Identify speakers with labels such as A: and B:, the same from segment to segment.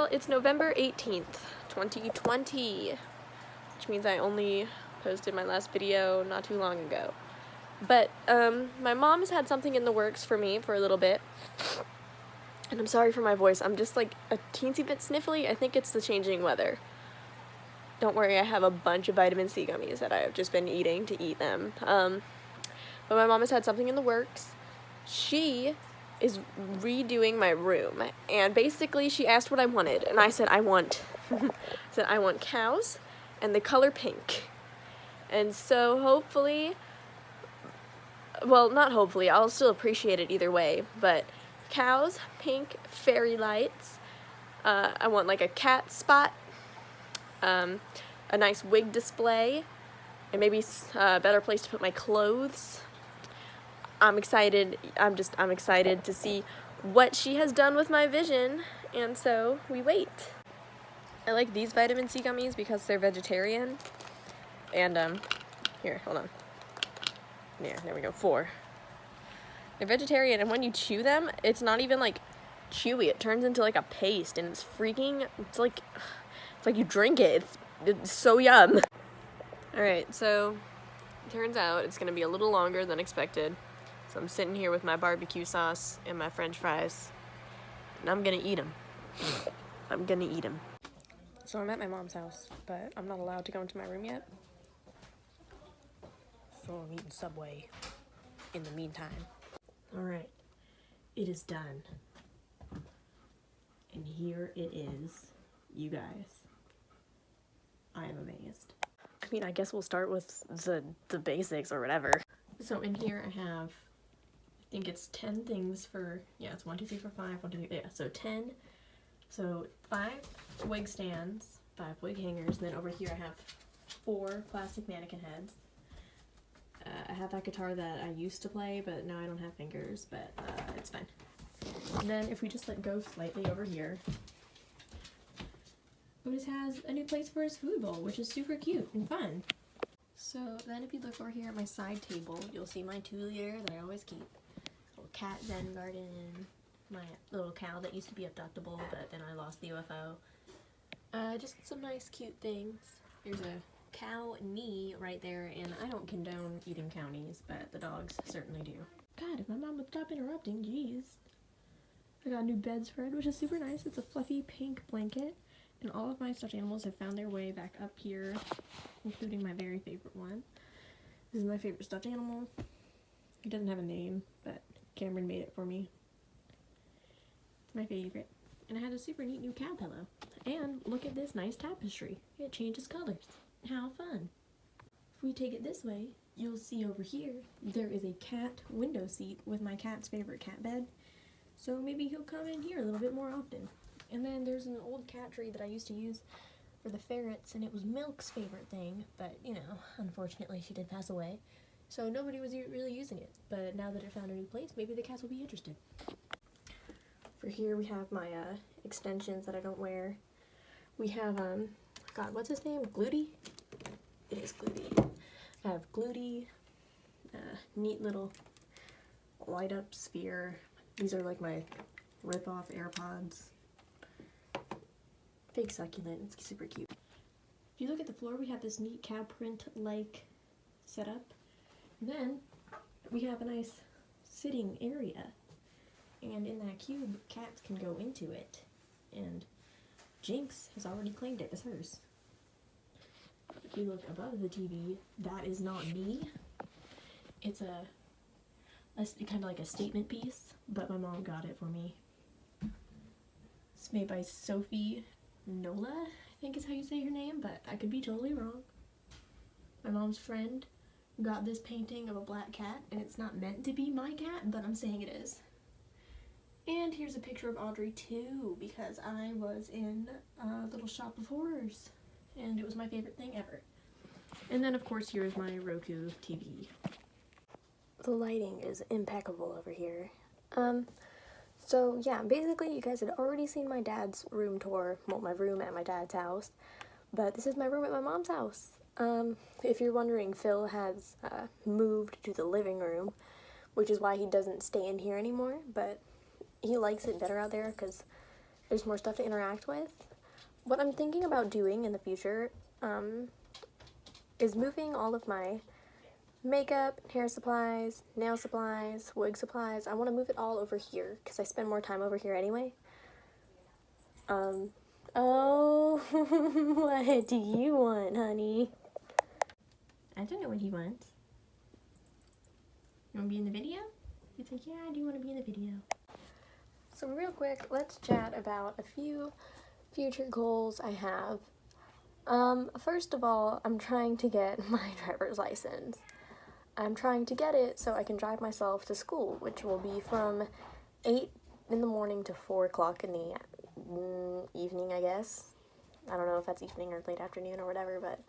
A: Well, it's November 18th, 2020, which means I only posted my last video not too long ago. But, my mom has had something in the works for me for a little bit, and I'm sorry for my voice. I'm just, like, a teensy bit sniffly. I think it's the changing weather. Don't worry, I have a bunch of vitamin C gummies that I've just been eating to eat them. But my mom has had something in the works. She is redoing my room, and basically she asked what I wanted, and I said I want cows and the color pink. And so hopefully, well, not hopefully, I'll still appreciate it either way, but cows, pink, fairy lights, I want like a cat spot, a nice wig display, and maybe a better place to put my clothes. I'm excited to see what she has done with my vision, and so we wait. I like these vitamin C gummies because they're vegetarian, and here, hold on. Yeah, there we go, 4. They're vegetarian, and when you chew them, it's not even like chewy, it turns into like a paste, and it's like you drink it, it's so yum. Alright, so turns out it's gonna be a little longer than expected. So I'm sitting here with my barbecue sauce and my french fries, and I'm gonna eat them. So I'm at my mom's house, but I'm not allowed to go into my room yet. So I'm eating Subway in the meantime. Alright, it is done. And here it is, you guys. I am amazed. I mean, I guess we'll start with the basics or whatever. So in here I have, I think it's 10 things for, yeah, it's 1, 2, 3, 4, 5, 1, 2, 3, yeah, so 10. So 5 wig stands, 5 wig hangers, and then over here I have 4 plastic mannequin heads. I have that guitar that I used to play, but now I don't have fingers, but it's fine. And then if we just let go slightly over here, Otis has a new place for his food bowl, which is super cute and fun. So then if you look over here at my side table, you'll see my 2-liter that I always keep. Little cat zen garden, my little cow that used to be abductible, but then I lost the UFO. Just some nice cute things. There's a cow knee right there, and I don't condone eating cow knees, but the dogs certainly do. God, if my mom would stop interrupting, jeez. I got a new bedspread, which is super nice. It's a fluffy pink blanket, and all of my stuffed animals have found their way back up here, including my very favorite one. This is my favorite stuffed animal. It doesn't have a name, but Cameron made it for me. It's my favorite. And I had a super neat new cow pillow. And look at this nice tapestry. It changes colors. How fun. If we take it this way, you'll see over here, there is a cat window seat with my cat's favorite cat bed. So maybe he'll come in here a little bit more often. And then there's an old cat tree that I used to use for the ferrets, and it was Milk's favorite thing, but, you know, unfortunately she did pass away. So nobody was really using it, but now that it found a new place, maybe the cats will be interested. For here we have my extensions that I don't wear. We have, God, what's his name? Gluty? It is Gluty. I have Gluty, neat little light up sphere. These are like my rip-off AirPods. Fake succulent, it's super cute. If you look at the floor, we have this neat cow print-like setup. Then we have a nice sitting area, and in that cube, cats can go into it, and Jinx has already claimed it as hers. If you look above the TV, that is not me. It's a kind of like a statement piece, but my mom got it for me. It's made by Sophie Nola, I think is how you say her name, but I could be totally wrong. My mom's friend got this painting of a black cat, and it's not meant to be my cat, but I'm saying it is. And here's a picture of Audrey too, because I was in a little shop of horrors, and it was my favorite thing ever. And then of course here's my Roku TV. The lighting is impeccable over here. So yeah, basically you guys had already seen my dad's room tour, well, my room at my dad's house, but this is my room at my mom's house. If you're wondering, Phil has moved to the living room, which is why he doesn't stay in here anymore, but he likes it better out there because there's more stuff to interact with. What I'm thinking about doing in the future is moving all of my makeup, hair supplies, nail supplies, wig supplies. I want to move it all over here because I spend more time over here anyway. Oh, what do you want, honey? I don't know what he wants. You want to be in the video? He's like, yeah, I do want to be in the video. So real quick, let's chat about a few future goals I have. First of all, I'm trying to get my driver's license. I'm trying to get it so I can drive myself to school, which will be from 8 in the morning to 4 o'clock in the evening, I guess. I don't know if that's evening or late afternoon or whatever, but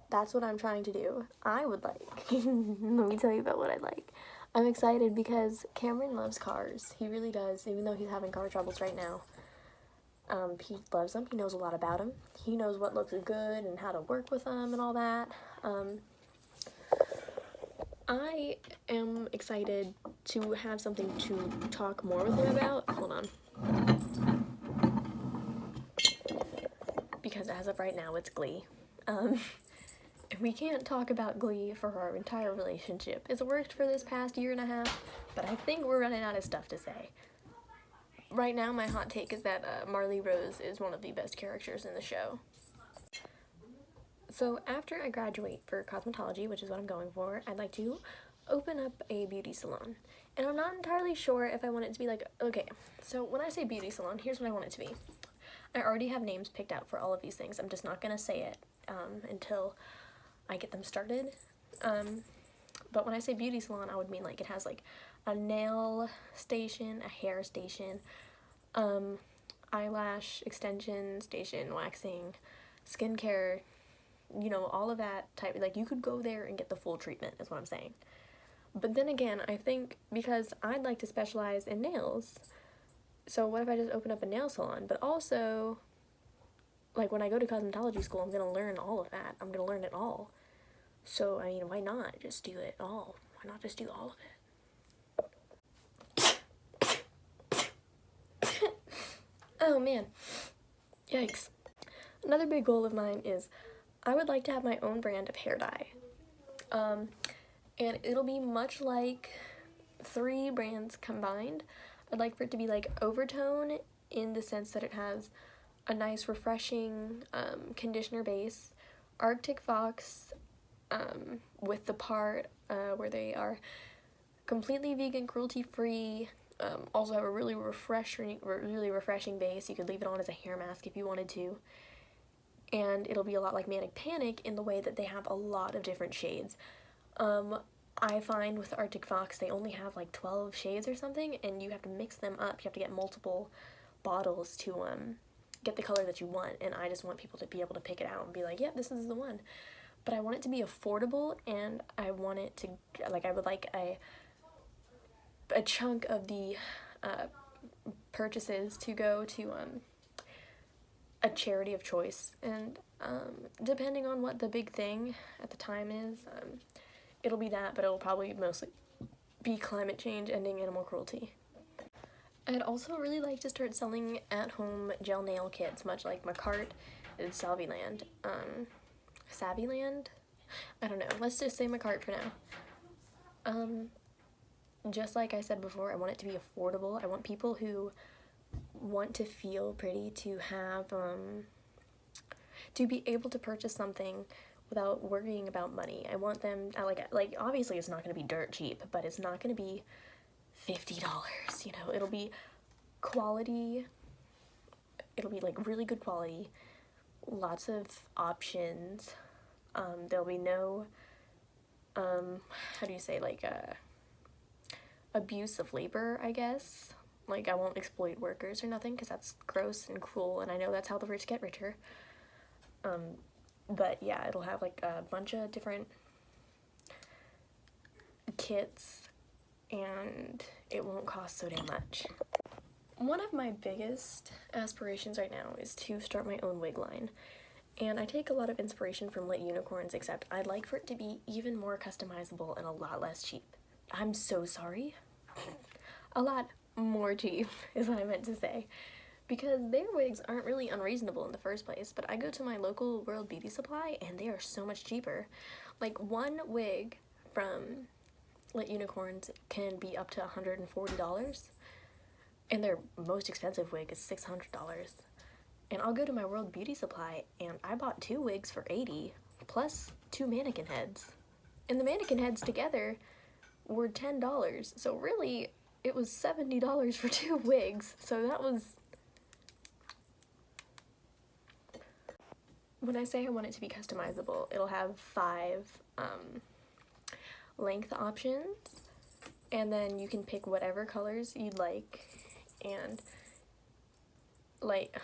A: that's what I'm trying to do. I would like, let me tell you about what I'd like. I'm excited because Cameron loves cars. He really does, even though he's having car troubles right now. He loves them. He knows a lot about them. He knows what looks good and how to work with them and all that. I am excited to have something to talk more with him about. Hold on. Because as of right now, it's Glee. We can't talk about Glee for our entire relationship. It's worked for this past year and a half, but I think we're running out of stuff to say. Right now, my hot take is that Marley Rose is one of the best characters in the show. So after I graduate for cosmetology, which is what I'm going for, I'd like to open up a beauty salon. And I'm not entirely sure if I want it to be like, okay, so when I say beauty salon, here's what I want it to be. I already have names picked out for all of these things. I'm just not going to say it until I get them started. But when I say beauty salon, I would mean like it has like a nail station, a hair station, eyelash extension station, waxing, skincare, you know, all of that type. Like, you could go there and get the full treatment is what I'm saying. But then again, I think because I'd like to specialize in nails, so what if I just open up a nail salon? But also, like, when I go to cosmetology school, I'm gonna learn all of that. I'm gonna learn it all. So, I mean, why not just do it all? Why not just do all of it? Oh man, yikes. Another big goal of mine is I would like to have my own brand of hair dye. And it'll be much like 3 brands combined. I'd like for it to be like Overtone in the sense that it has a nice refreshing conditioner base, Arctic Fox with the part where they are completely vegan, cruelty-free, also have a really refreshing base. You could leave it on as a hair mask if you wanted to. And it'll be a lot like Manic Panic in the way that they have a lot of different shades. I find with Arctic Fox they only have like 12 shades or something, and you have to mix them up. You have to get multiple bottles to get the color that you want, and I just want people to be able to pick it out and be like, yeah, this is the one. But I want it to be affordable, and I want it to, like, I would like a chunk of the purchases to go to a charity of choice, and depending on what the big thing at the time is, it'll be that, but it'll probably mostly be climate change, ending animal cruelty. I'd also really like to start selling at-home gel nail kits, much like Macart and Savvyland. Savvyland? I don't know. Let's just say Macart for now. Just like I said before, I want it to be affordable. I want people who want to feel pretty to have, to be able to purchase something without worrying about money. I want them, like obviously it's not going to be dirt cheap, but it's not going to be $50, you know, it'll be quality, it'll be like really good quality, lots of options, there'll be no, how do you say, like, abuse of labor, I guess. Like, I won't exploit workers or nothing, because that's gross and cruel, and I know that's how the rich get richer. But yeah, it'll have like a bunch of different kits, and it won't cost so damn much. One of my biggest aspirations right now is to start my own wig line. And I take a lot of inspiration from Lit Unicorns, except I'd like for it to be even more customizable and a lot less cheap. I'm so sorry. A lot more cheap is what I meant to say. because their wigs aren't really unreasonable in the first place, but I go to my local World Beauty Supply and they are so much cheaper. Like one wig from Lit Unicorns can be up to $140, and their most expensive wig is $600. And I'll go to my World Beauty Supply and I bought 2 wigs for $80 plus 2 mannequin heads. And the mannequin heads together were $10. So really, it was $70 for 2 wigs. So that was... When I say I want it to be customizable, it'll have 5 length options. And then you can pick whatever colors you'd like. And, like...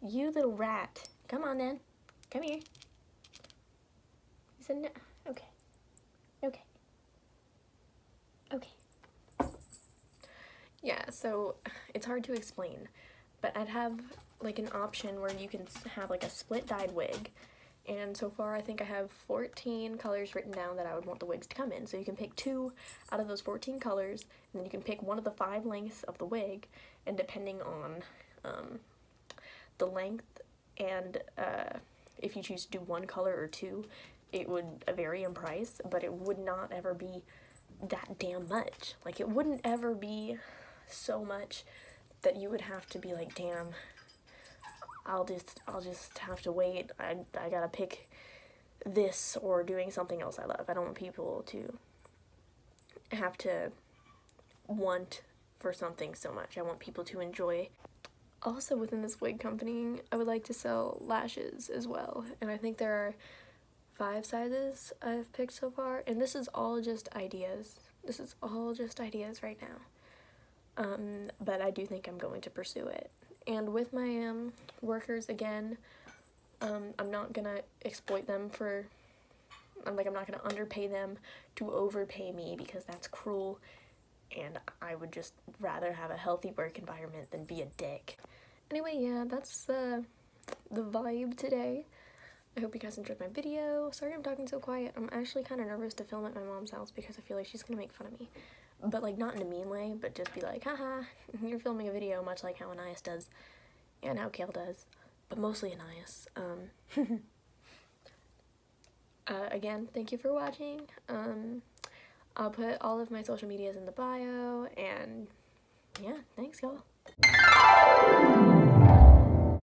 A: You little rat. Come on then. Come here. He said no. Okay. Okay. Okay. Yeah, so it's hard to explain, but I'd have like an option where you can have like a split dyed wig, and so far I think I have 14 colors written down that I would want the wigs to come in. So you can pick 2 out of those 14 colors, and then you can pick one of the 5 lengths of the wig, and depending on the length and if you choose to do 1 color or 2, it would vary in price, but it would not ever be that damn much. Like, it wouldn't ever be so much that you would have to be like, damn, I'll just have to wait. I gotta pick this or doing something else I love. I don't want people to have to want for something so much. I want people to enjoy. Also, within this wig company, I would like to sell lashes as well, and I think there are 5 sizes I've picked so far, and this is all just ideas. This is all just ideas right now, but I do think I'm going to pursue it. And with my workers, again, I'm not gonna exploit them for, I'm not gonna underpay them to overpay me, because that's cruel. And I would just rather have a healthy work environment than be a dick. Anyway, yeah, that's the vibe today. I hope you guys enjoyed my video. Sorry I'm talking so quiet. I'm actually kind of nervous to film at my mom's house because I feel like she's gonna make fun of me. But, like, not in a mean way, but just be like, haha, you're filming a video, much like how Anais does. And how Kale does. But mostly Anais. Again, thank you for watching. I'll put all of my social medias in the bio, and yeah, thanks y'all.